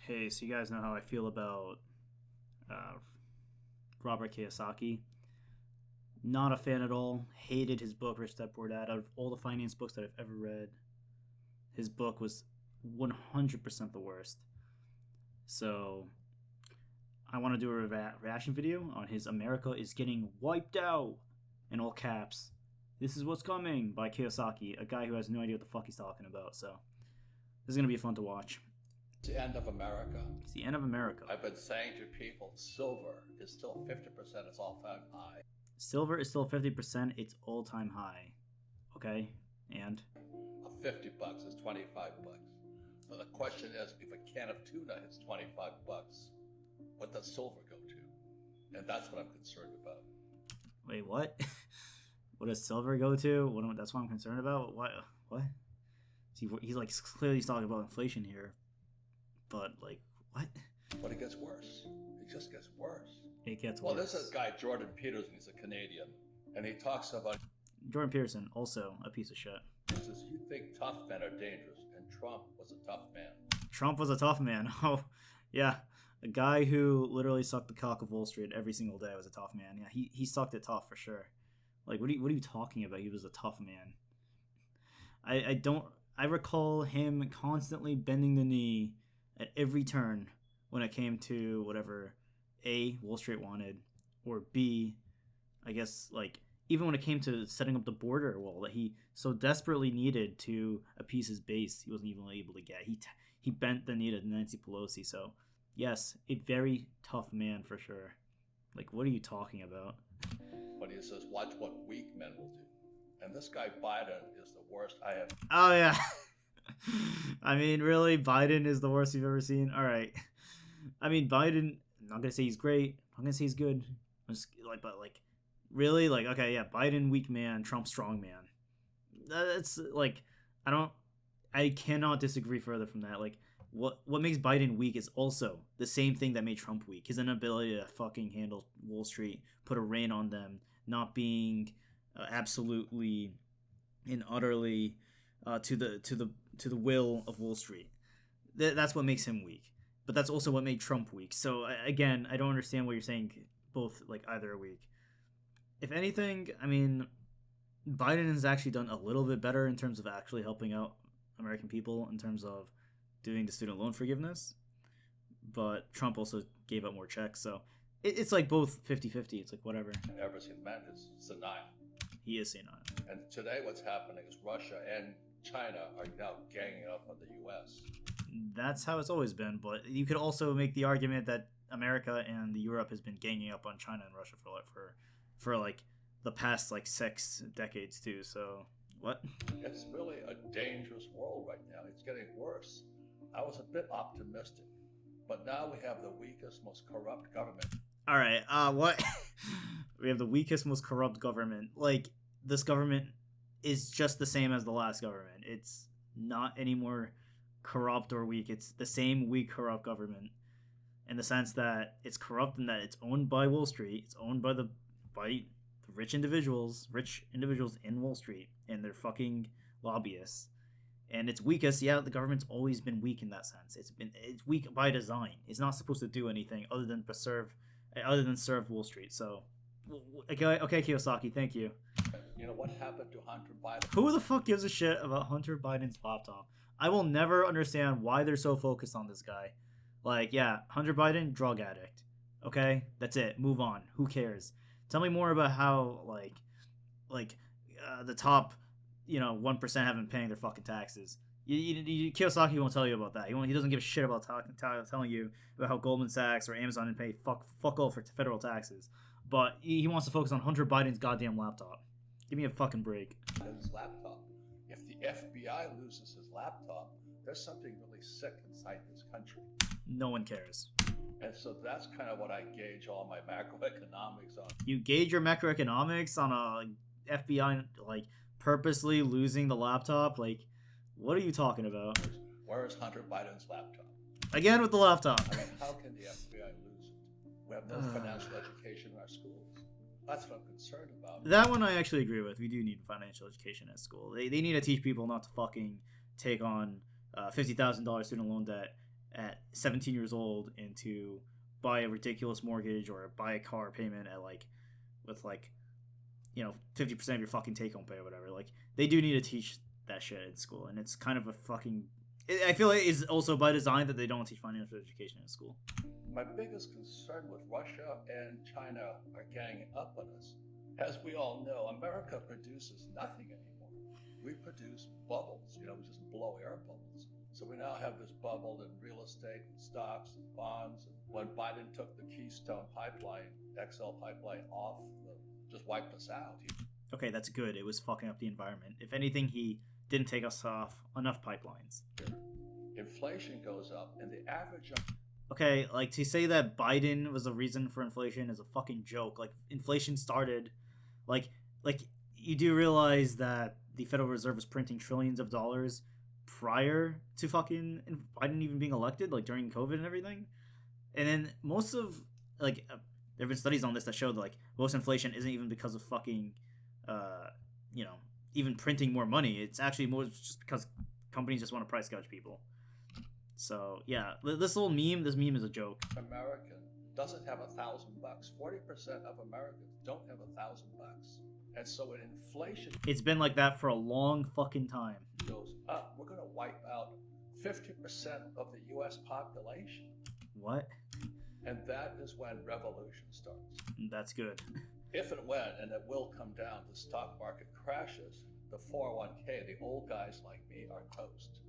Hey, so you guys know how I feel about uh, Robert Kiyosaki. Not a fan at all. Hated his book, Rich Dad Poor Dad. Out of all the finance books that I've ever read, his book was 100% the worst. So I want to do a reaction video on his America is Getting Wiped Out in all caps. This is what's coming by Kiyosaki, a guy who has no idea what the fuck he's talking about. So this is going to be fun to watch. It's the end of America. It's the end of America. I've been saying to people, silver is still 50% its all-time high. Silver is still 50% its all-time high. Okay? And? $50 is 25 bucks. So the question is, if a can of tuna hits 25 bucks, what does silver go to? And that's what I'm concerned about. Wait, what? What does silver go to? That's what I'm concerned about? What? He's like clearly talking about inflation here. But, like, what? But it gets worse. It just gets worse. It gets worse. Well, worse. there's a guy, Jordan Peterson, he's a Canadian, and he talks about... Jordan Peterson, also a piece of shit. He says, you think tough men are dangerous, and Trump was a tough man. Trump was a tough man. Oh, yeah. A guy who literally sucked the cock of Wall Street every single day was a tough man. Yeah, he sucked it tough for sure. Like, what are you talking about? He was a tough man. I recall him constantly bending the knee at every turn when it came to whatever A, Wall Street wanted, or B, I guess, like, even when it came to setting up the border wall that he so desperately needed to appease his base, he wasn't even able to get. He bent the knee to Nancy Pelosi. So, yes, a very tough man for sure. Like, what are you talking about? But he says, watch what weak men will do. And this guy Biden is the worst I have. Oh, yeah. I mean, really? Biden is the worst you've ever seen? All right. I mean, Biden, I'm not going to say he's great. I'm going to say he's good. Really? Like, okay, yeah, Biden, weak man, Trump, strong man. That's, like, I cannot disagree further from that. Like, what makes Biden weak is also the same thing that made Trump weak. His inability to fucking handle Wall Street, put a rein on them, not being absolutely and utterly to the will of Wall Street. That's what makes him weak. But that's also what made Trump weak. So again, I don't understand what you're saying. Both, like, either are weak. If anything, I mean, Biden has actually done a little bit better in terms of actually helping out American people in terms of doing the student loan forgiveness. But Trump also gave out more checks. So it's like both 50-50. It's like whatever. Ever seen man is senile. He is senile. And today what's happening is Russia and China are now ganging up on the U.S. That's how it's always been, but you could also make the argument that America and Europe has been ganging up on China and Russia for like the past like 6 decades too. So what? It's really a dangerous world right now. It's getting worse. I was a bit optimistic, but now we have the weakest, most corrupt government. All right, what? We have the weakest, most corrupt government. Like, this government is just the same as the last government. It's not any more corrupt or weak. It's the same weak, corrupt government in the sense that it's corrupt in that it's owned by Wall Street. It's owned by the rich individuals in Wall Street and their fucking lobbyists. And it's weakest, yeah, the government's always been weak in that sense. It's weak by design. It's not supposed to do anything other than serve Wall Street. So, okay, Kiyosaki, thank you. You know what happened to Hunter Biden? Who the fuck gives a shit about Hunter Biden's laptop? I will never understand why they're so focused on this guy. Like, yeah, Hunter Biden, drug addict. Okay, that's it. Move on. Who cares? Tell me more about how the top 1% haven't been paying their fucking taxes. Kiyosaki won't tell you about that. He doesn't give a shit about telling you about how Goldman Sachs or Amazon didn't pay fuck all for federal taxes. But he wants to focus on Hunter Biden's goddamn laptop. Give me a fucking break. His laptop. If the FBI loses his laptop, there's something really sick inside this country. No one cares. And so that's kind of what I gauge all my macroeconomics on. You gauge your macroeconomics on a FBI purposely losing the laptop? Like, what are you talking about? Where is Hunter Biden's laptop? Again with the laptop. I mean, how can the FBI lose it? We have no financial education in our schools. That's what I'm concerned about. That one I actually agree with. We do need financial education at school. They need to teach people not to fucking take on $50,000 student loan debt at 17 years old and to buy a ridiculous mortgage or buy a car payment at like with like 50% of your fucking take home pay or whatever. Like they do need to teach that shit in school, and it's kind of a fucking. I feel like it's also by design that they don't teach financial education in school. My biggest concern with Russia and China are ganging up on us. As we all know, America produces nothing anymore. We produce bubbles, we just blow air bubbles. So we now have this bubble in real estate and stocks and bonds. And when Biden took the Keystone pipeline, XL pipeline off, just wiped us out. Okay, that's good. It was fucking up the environment. If anything, he didn't take us off enough pipelines. Inflation goes up, and the average. Okay, like to say that Biden was the reason for inflation is a fucking joke. Like inflation started, like you do realize that the Federal Reserve was printing trillions of dollars prior to fucking Biden even being elected, like during COVID and everything. And then most of there have been studies on this that showed like most inflation isn't even because of fucking, even printing more money. It's actually more just because companies just want to price gouge people. So yeah, this meme is a joke. American doesn't have $1,000. 40% of Americans don't have $1,000, and so when inflation, it's been like that for a long fucking time. Goes up, we're gonna wipe out 50% of the U.S. population. What? And that is when revolution starts. That's good. If and when, and it will come down, the stock market crashes, the 401k, the old guys like me are toast.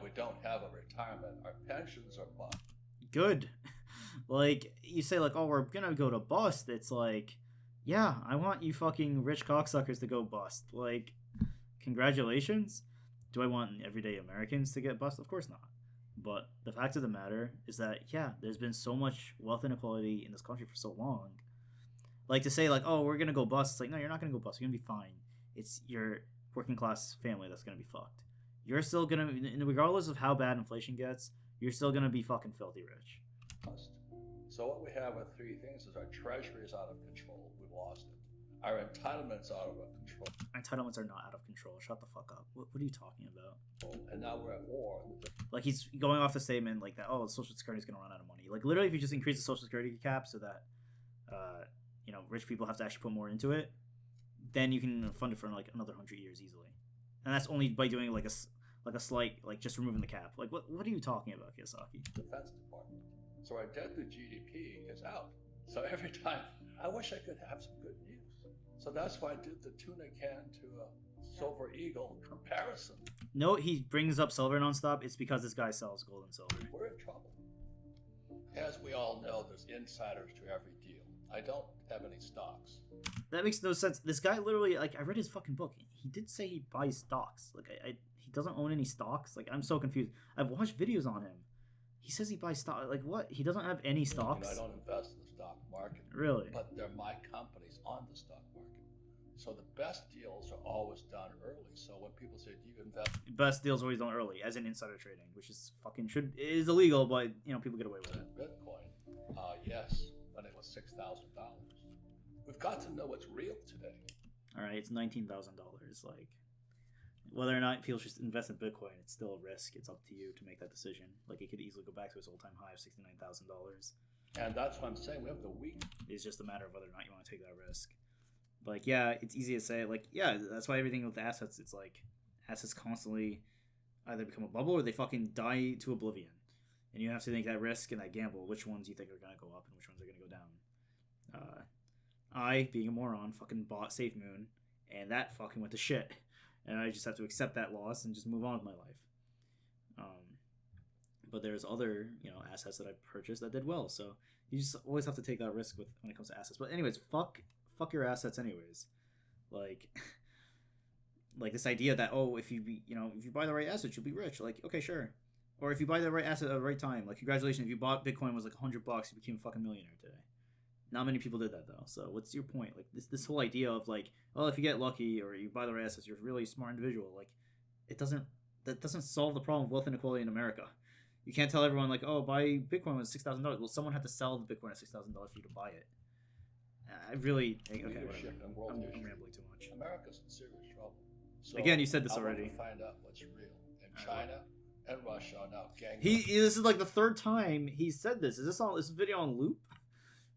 We don't have a retirement. Our pensions are bust. Good. Like, you say, like, oh, we're gonna go to bust. It's like, yeah, I want you fucking rich cocksuckers to go bust. Like, congratulations. Do I want everyday Americans to get bust? Of course not. But the fact of the matter is that, yeah, there's been so much wealth inequality in this country for so long. Like, to say, like, oh, we're gonna go bust. It's like, no, you're not gonna go bust. You're gonna be fine. It's your working class family that's gonna be fucked. You're still gonna, regardless of how bad inflation gets, you're still gonna be fucking filthy rich. So what we have are three things: is our treasury is out of control. We've lost it. Our entitlements out of control. Entitlements are not out of control. Shut the fuck up. What are you talking about? And now we're at war. Like he's going off the statement like that. Oh, Social Security is gonna run out of money. Like literally, if you just increase the Social Security cap so that, rich people have to actually put more into it, then you can fund it for like another 100 years easily. And that's only by doing like a slight, like just removing the cap. Like what are you talking about, Kiyosaki? Defense Department. So our debt to GDP is out. So every time, I wish I could have some good news. So that's why I did the tuna can to a silver eagle comparison. No, he brings up silver nonstop. It's because this guy sells gold and silver. We're in trouble. As we all know, there's insiders to every deal. I don't have any stocks. That makes no sense. This guy literally, like, I read his fucking book. He did say he buys stocks. Like, he doesn't own any stocks. Like, I'm so confused. I've watched videos on him. He says he buys stock. Like, what? He doesn't have any stocks? I don't invest in the stock market. Really? But they're my companies on the stock market. So the best deals are always done early. So when people say, do you invest? Best deals are always done early, as in insider trading, which is fucking is illegal, but, people get away with it. Bitcoin, yes, when it was $6,000. We've got to know what's real today. All right, it's $19,000. Like, whether or not people should invest in Bitcoin, it's still a risk. It's up to you to make that decision. Like, it could easily go back to its all-time high of $69,000. And that's what I'm saying. We have the week. It's just a matter of whether or not you want to take that risk. Like, yeah, it's easy to say. Like, yeah, that's why everything with assets, it's like assets constantly either become a bubble or they fucking die to oblivion. And you have to take that risk and that gamble. Which ones you think are going to go up and which ones are going to go down. I, being a moron, fucking bought SafeMoon, and that fucking went to shit. And I just have to accept that loss and just move on with my life. But there's other, assets that I've purchased that did well. So you just always have to take that risk when it comes to assets. But anyways, fuck your assets anyways. Like this idea that, if you buy the right asset, you'll be rich. Like, okay, sure. Or if you buy the right asset at the right time, like, congratulations, if you bought Bitcoin was like $100, you became a fucking millionaire today. Not many people did that though. So what's your point? Like this whole idea of like, well, if you get lucky or you buy the right assets, you're a really smart individual. Like, that doesn't solve the problem of wealth inequality in America. You can't tell everyone like, oh, buy Bitcoin with $6,000. Well, someone had to sell the Bitcoin at $6,000 for you to buy it. I really okay. I'm rambling too much. America's in serious trouble. So again, you said this already. I want to find out what's real in China and Russia are now gang. This is like the third time he said this. Is this video on loop?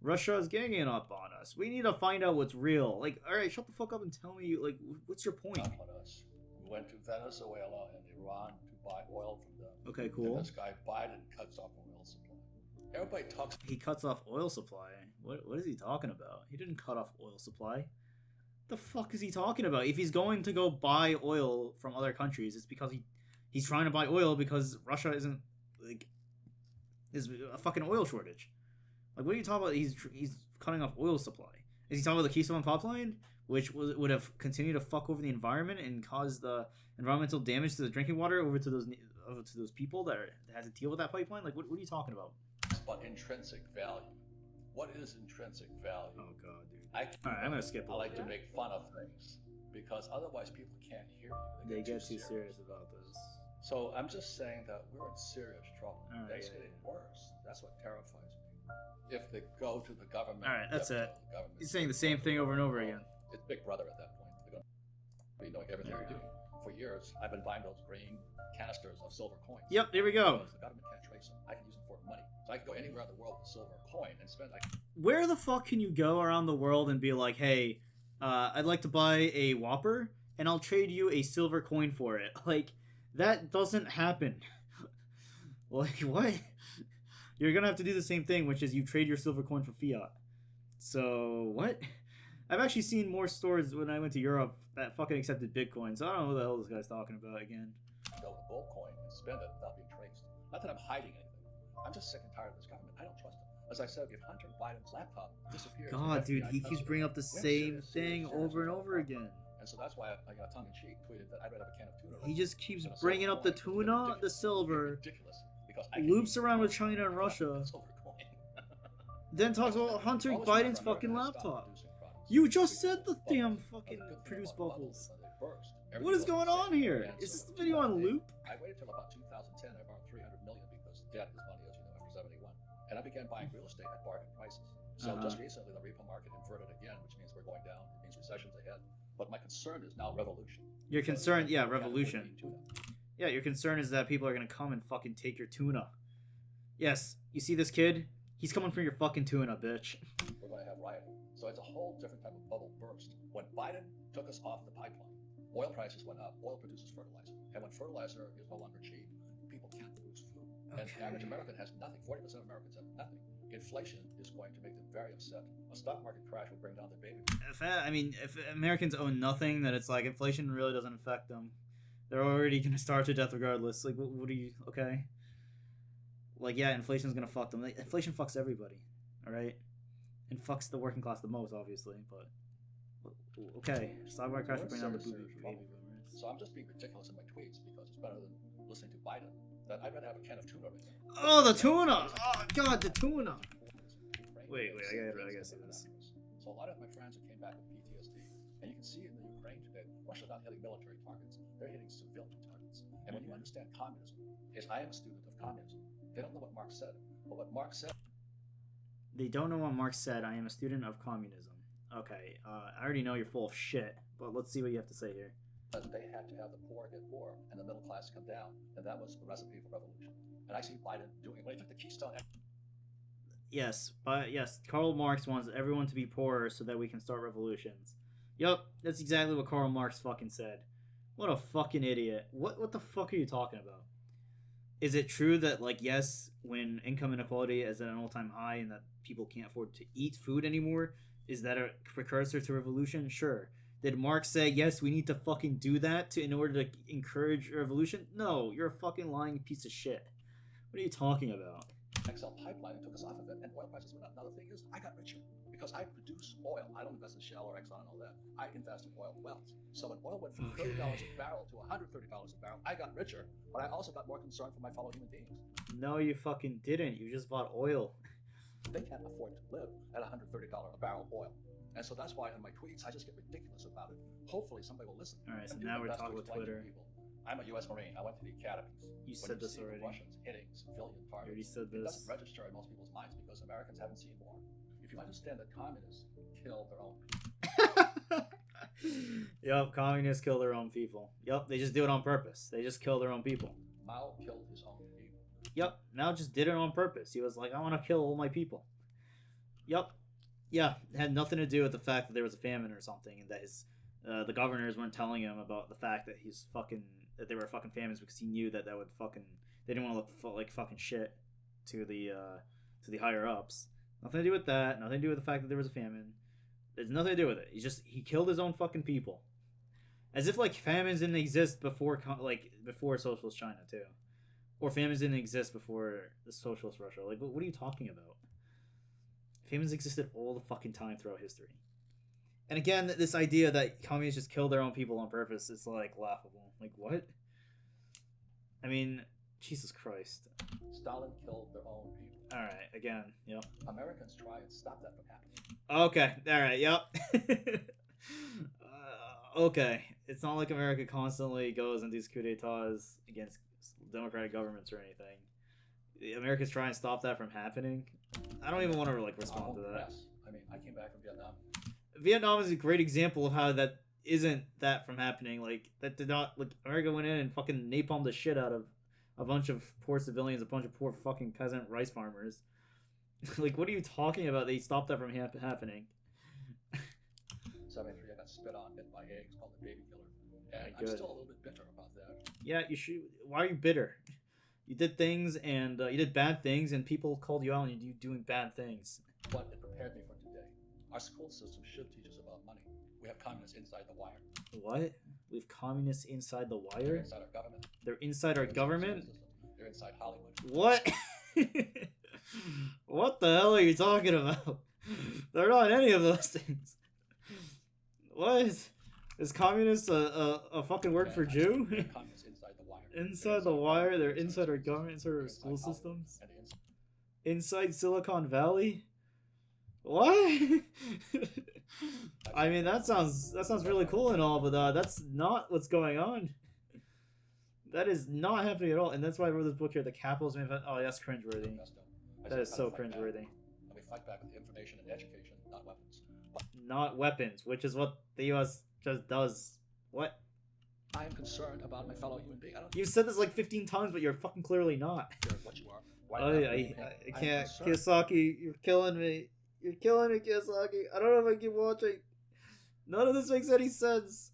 Russia is ganging up on us. We need to find out what's real. Like, all right, shut the fuck up and tell me, like, what's your point? Up on us. We went to Venezuela and Iran to buy oil from them. Okay, cool. And this guy Biden cuts off oil supply. Everybody talks. He cuts off oil supply. What is he talking about? He didn't cut off oil supply. The fuck is he talking about? If he's going to go buy oil from other countries, it's because he's trying to buy oil because Russia isn't like is a fucking oil shortage. Like, what are you talking about? He's cutting off oil supply. Is he talking about the Keystone pipeline, which would have continued to fuck over the environment and cause the environmental damage to the drinking water over to those people that had to deal with that pipeline? Like, what are you talking about? But intrinsic value. What is intrinsic value? Oh god, dude. All right, I'm gonna skip. I like to make fun of things because otherwise people can't hear you. They get too serious about this. So I'm just saying that we're in serious trouble. Right, it's getting worse. That's what terrifies me. If they go to the government. All right, that's it. He's saying the same thing over and over again. It's Big Brother at that point. They're going to be knowing everything you're doing. For years, I've been buying those green canisters of silver coins. Yep, here we go. Because the government can't trace them. I can use them for money. So I can go anywhere in the world with a silver coin and spend like. Where the fuck can you go around the world and be like, hey, I'd like to buy a Whopper and I'll trade you a silver coin for it? Like, that doesn't happen. Like, what? You're gonna have to do the same thing, which is you trade your silver coin for fiat. So, what? I've actually seen more stores when I went to Europe that fucking accepted Bitcoin, so I don't know what the hell this guy's talking about again. Go with a gold coin and spend it without being traced. Not that I'm hiding anything. I'm just sick and tired of this government. I don't trust them. As I said, if Hunter Biden's laptop disappears... God, dude, he keeps bringing up the same thing over and over again. And so that's why I got tongue-in-cheek tweeted that I'd rather have a can of tuna. He just keeps bringing up the tuna, the silver, ridiculous, because loops around with China and Russia, then talks about Hunter Biden's fucking laptop. You just said the damn fucking produce bubbles. What is going on here? Is this the video on loop? I waited till about 2010. I borrowed $300 million because debt is money, as you know, after 71. And I began buying real estate at bargain prices. So just recently, the repo market inverted again, which means we're going down. It means recession's ahead. But my concern is now revolution. Your concern, yeah, revolution. Yeah, your concern is that people are going to come and fucking take your tuna. Yes, you see this kid? He's coming for your fucking tuna, bitch. We're going to have rioting. So it's a whole different type of bubble burst. When Biden took us off the pipeline, oil prices went up. Oil produces fertilizer. And when fertilizer is no longer cheap, people can't produce food. Okay. And the average American has nothing. 40% of Americans have nothing. Inflation is going to make them very upset. A stock market crash will bring down their baby. If Americans own nothing, then it's like inflation really doesn't affect them. They're already going to starve to death regardless. Like, what do you... Okay. Like, yeah, inflation's going to fuck them. Like, inflation fucks everybody. Alright? And fucks the working class the most, obviously. But... Okay. Stock market crash will bring down the baby boomers. So I'm just being ridiculous in my tweets because it's better than listening to Biden. That I'd rather have a can of tuna right now. Oh, the tuna! Oh, God, the tuna! Wait, I gotta see this. So a lot of my friends who came back with PTSD, and you can see in the Ukraine today, Russia's not hitting military targets, they're hitting civilian targets. And when you understand communism, is I am a student of communism. They don't know what Marx said, but what Marx said... They don't know what Marx said, I am a student of communism. Okay, I already know you're full of shit, but let's see what you have to say here. They had to have the poor get poor and the middle class come down, and that was the recipe for revolution. And I see Biden doing it. When he took the Keystone... Yes, but yes, Karl Marx wants everyone to be poorer so that we can start revolutions. Yup, that's exactly what Karl Marx fucking said. What a fucking idiot. What the fuck are you talking about? Is it true that, like, yes, when income inequality is at an all-time high and that people can't afford to eat food anymore, is that a precursor to revolution? Sure. Did Marx say, yes, we need to fucking do that in order to encourage revolution? No, you're a fucking lying piece of shit. What are you talking about? XL pipeline and took us off of it, and oil prices went up. Now the thing is, I got richer because I produce oil. I don't invest in Shell or Exxon and all that. I invest in oil wells. So when oil went from $30 a barrel to $130 a barrel, I got richer, but I also got more concerned for my fellow human beings. No, you fucking didn't. You just bought oil. They can't afford to live at $130 a barrel oil. And so that's why in my tweets, I just get ridiculous about it. Hopefully somebody will listen. All right, so now we're talking with Twitter. I'm a U.S. Marine. I went to the academies. You said this already. Russians hitting civilian targets. You already said this. It doesn't register in most people's minds because Americans haven't seen war. If you understand that communists kill their own people. Yup, communists kill their own people. Yup, they just do it on purpose. They just kill their own people. Mao killed his own people. Yep. Mao just did it on purpose. He was like, I want to kill all my people. Yep. Yeah. It had nothing to do with the fact that there was a famine or something, and that the governors weren't telling him about the fact that that they were fucking famines, because he knew that would fucking, they didn't want to look like fucking shit to the higher ups. Nothing to do with that. Nothing to do with the fact that there was a famine. There's nothing to do with it. He killed his own fucking people. As if like famines didn't exist before socialist China too, or famines didn't exist before the socialist Russia. Like, what are you talking about? Famines existed all the fucking time throughout history. And again, this idea that communists just kill their own people on purpose is like laughable. Like, what? I mean, Jesus Christ. Stalin killed their own people. All right, again, yep. Americans try and stop that from happening. Okay, all right, yep. Okay, it's not like America constantly goes and does coup d'etats against democratic governments or anything. America's trying to stop that from happening. I don't even want to like respond to that. Yes, I mean, I came back from Vietnam. Vietnam is a great example of how that isn't that from happening. Like, that did not, like, America went in and fucking napalmed the shit out of a bunch of poor civilians, a bunch of poor fucking peasant rice farmers. Like, what are you talking about? They stopped that from happening. 73, I got spit on, bitten by eggs, called the baby killer. And I'm Good. still a little bit bitter about that. Yeah, you should. Why are you bitter? You did things, and you did bad things, and people called you out on you doing bad things. But it prepared me for today. Our school system should teach us about money. We have communists inside the wire. What? We have communists inside the They're wire? inside our government. They're inside our government? They're inside Hollywood. What? What the hell are you talking about? They're not any of those things. What? Is communist a fucking word for Jew? They're communists inside the wire. Inside the wire? They're inside our government, inside our school systems? Inside Silicon Valley? What? I mean, that sounds really cool and all, but that's not what's going on. That is not happening at all, and that's why I wrote this book here, The Capitalism Event. Oh, that's cringeworthy. That is so cringeworthy. And we fight back with information and education, not weapons. Not weapons, which is what the U.S. just does. What? I am concerned about my fellow human being. You've said this like 15 times, but you're fucking clearly not. care what you are. I can't. Kiyosaki, you're killing me. You're killing me, Kiyosaki. I don't know if I keep watching. None of this makes any sense.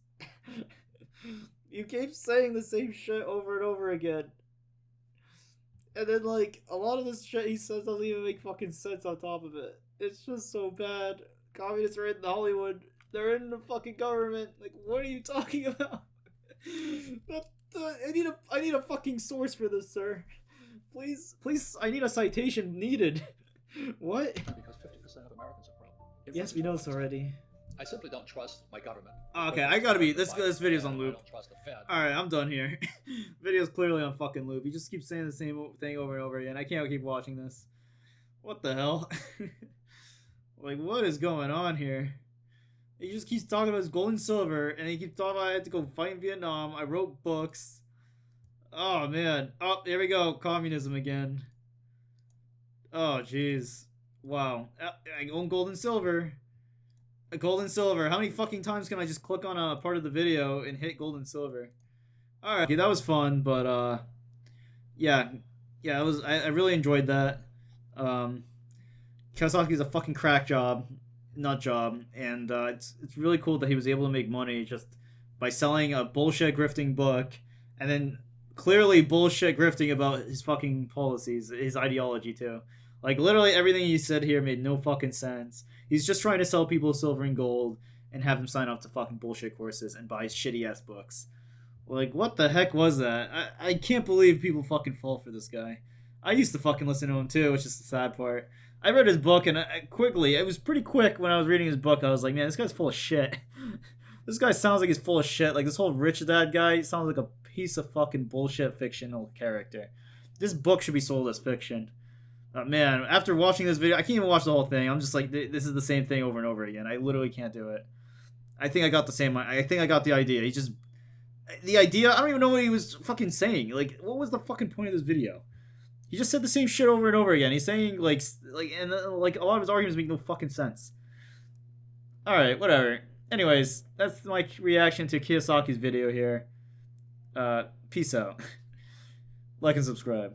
You keep saying the same shit over and over again. And then, like, a lot of this shit he says doesn't even make fucking sense on top of it. It's just so bad. Communists are in Hollywood. They're in the fucking government. Like, what are you talking about? I need a fucking source for this, sir. Please, I need a citation needed. What? Because 50% of Americans are broke. Yes, we know this already. I simply don't trust my government. Okay, I gotta be. This video's on loop. I don't trust the Fed. Alright, I'm done here. Video's clearly on fucking loop. You just keep saying the same thing over and over again. I can't keep watching this. What the hell? Like, what is going on here? He just keeps talking about his gold and silver, and he keeps talking about I had to go fight in Vietnam. I wrote books. Oh, man. Oh, here we go. Communism again. Oh, jeez. Wow. I own gold and silver. Gold and silver. How many fucking times can I just click on a part of the video and hit gold and silver? Alright, okay, that was fun, but yeah, it was. I really enjoyed that. Kiyosaki's a fucking crack job, nut job, and it's really cool that he was able to make money just by selling a bullshit grifting book, and then clearly bullshit grifting about his fucking policies, his ideology too. Like, literally everything he said here made no fucking sense. He's just trying to sell people silver and gold and have them sign up to fucking bullshit courses and buy shitty ass books. Like, what the heck was that? I can't believe people fucking fall for this guy. I used to fucking listen to him too, which is the sad part. I read his book and it was pretty quick when I was reading his book. I was like, man, this guy's full of shit. This guy sounds like he's full of shit. Like, this whole rich dad guy sounds like a piece of fucking bullshit fictional character. This book should be sold as fiction. Man, after watching this video, I can't even watch the whole thing. I'm just like, this is the same thing over and over again. I literally can't do it. I think I got the idea. The idea, I don't even know what he was fucking saying. Like, what was the fucking point of this video? He just said the same shit over and over again. He's saying, like a lot of his arguments make no fucking sense. Alright, whatever. Anyways, that's my reaction to Kiyosaki's video here. Peace out. Like and subscribe.